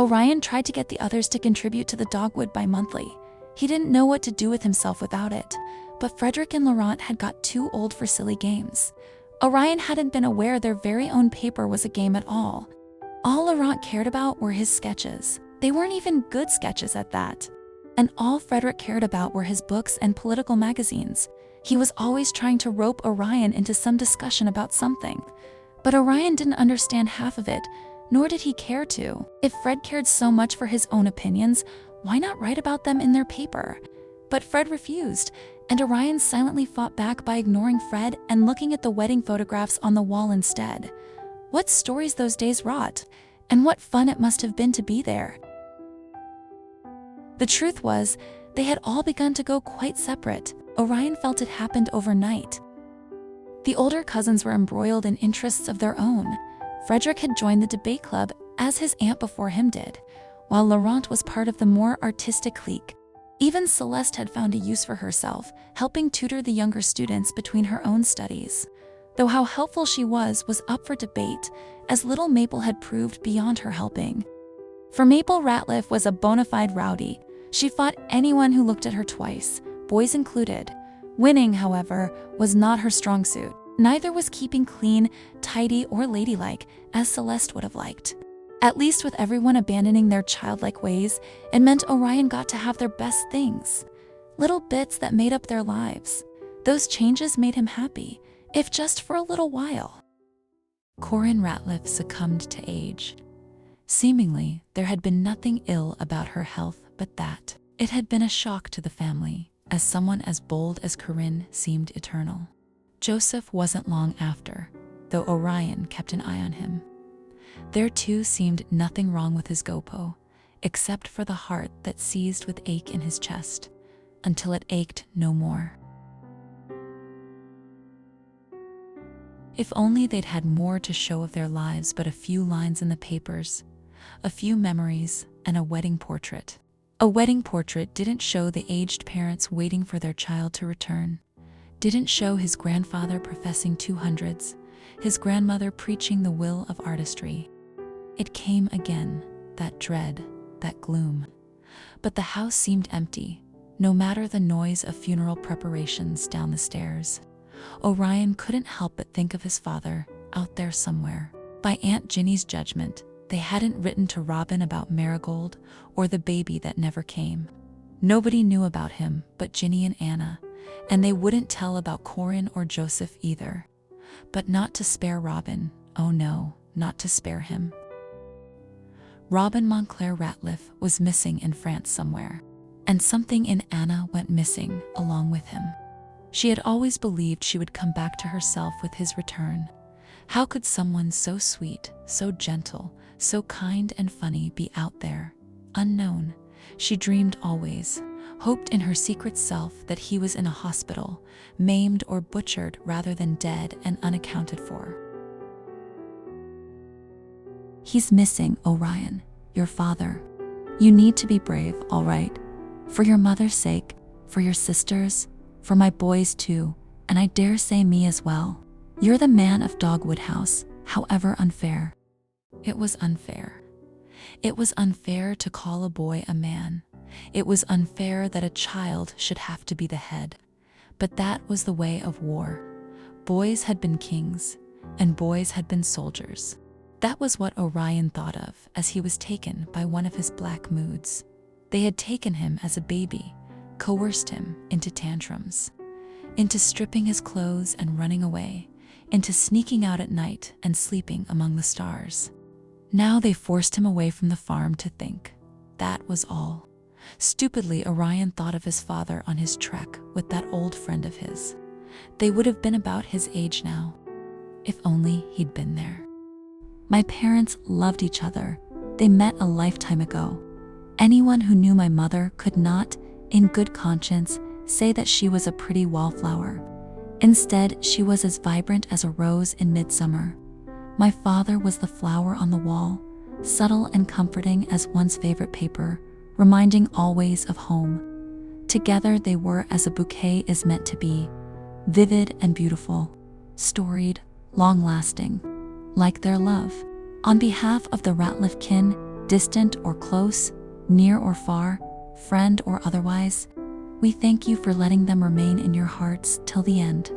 Orion tried to get the others to contribute to the dogwood bi-monthly. He didn't know what to do with himself without it, but Frederick and Laurent had got too old for silly games. Orion hadn't been aware their very own paper was a game at all. All Laurent cared about were his sketches. They weren't even good sketches at that. And all Frederick cared about were his books and political magazines. He was always trying to rope Orion into some discussion about something. But Orion didn't understand half of it, nor did he care to. If Fred cared so much for his own opinions, why not write about them in their paper? But Fred refused, and Orion silently fought back by ignoring Fred and looking at the wedding photographs on the wall instead. What stories those days wrought, and what fun it must have been to be there. The truth was, they had all begun to go quite separate. Orion felt it happened overnight. The older cousins were embroiled in interests of their own. Frederick had joined the debate club, as his aunt before him did, while Laurent was part of the more artistic clique. Even Celeste had found a use for herself, helping tutor the younger students between her own studies. Though how helpful she was up for debate, as little Maple had proved beyond her helping. For Maple Ratliff was a bona fide rowdy. She fought anyone who looked at her twice, boys included. Winning, however, was not her strong suit. Neither was keeping clean, tidy, or ladylike, as Celeste would have liked. At least with everyone abandoning their childlike ways, it meant Orion got to have their best things. Little bits that made up their lives. Those changes made him happy, if just for a little while. Corinne Ratliff succumbed to age. Seemingly, there had been nothing ill about her health but that. It had been a shock to the family, as someone as bold as Corinne seemed eternal. Joseph wasn't long after, though Orion kept an eye on him. There too seemed nothing wrong with his gopo, except for the heart that seized with ache in his chest, until it ached no more. If only they'd had more to show of their lives but a few lines in the papers, a few memories, and a wedding portrait. A wedding portrait didn't show the aged parents waiting for their child to return, didn't show his grandfather professing 200s, his grandmother preaching the will of artistry. It came again, that dread, that gloom. But the house seemed empty, no matter the noise of funeral preparations down the stairs. Orion couldn't help but think of his father, out there somewhere. By Aunt Ginny's judgment, they hadn't written to Robin about Marigold or the baby that never came. Nobody knew about him but Ginny and Anna, and they wouldn't tell about Corinne or Joseph either. But not to spare Robin, oh no, not to spare him. Robin Montclair Ratliff was missing in France somewhere, and something in Anna went missing along with him. She had always believed she would come back to herself with his return. How could someone so sweet, so gentle, so kind and funny be out there, unknown? She dreamed always, hoped in her secret self that he was in a hospital, maimed or butchered rather than dead and unaccounted for. He's missing, Orion, your father. You need to be brave, all right? For your mother's sake, for your sisters', for my boys too, and I dare say me as well. You're the man of Dogwood House, however unfair. It was unfair. It was unfair to call a boy a man. It was unfair that a child should have to be the head. But that was the way of war. Boys had been kings, and boys had been soldiers. That was what Orion thought of as he was taken by one of his black moods. They had taken him as a baby, coerced him into tantrums, into stripping his clothes and running away, into sneaking out at night and sleeping among the stars. Now they forced him away from the farm to think. That was all. Stupidly, Orion thought of his father on his trek with that old friend of his. They would have been about his age now, if only he'd been there. My parents loved each other. They met a lifetime ago. Anyone who knew my mother could not, in good conscience, say that she was a pretty wallflower. Instead, she was as vibrant as a rose in midsummer. My father was the flower on the wall, subtle and comforting as one's favorite paper, reminding always of home. Together they were as a bouquet is meant to be, vivid and beautiful, storied, long-lasting, like their love. On behalf of the Ratliff kin, distant or close, near or far, friend or otherwise. We thank you for letting them remain in your hearts till the end.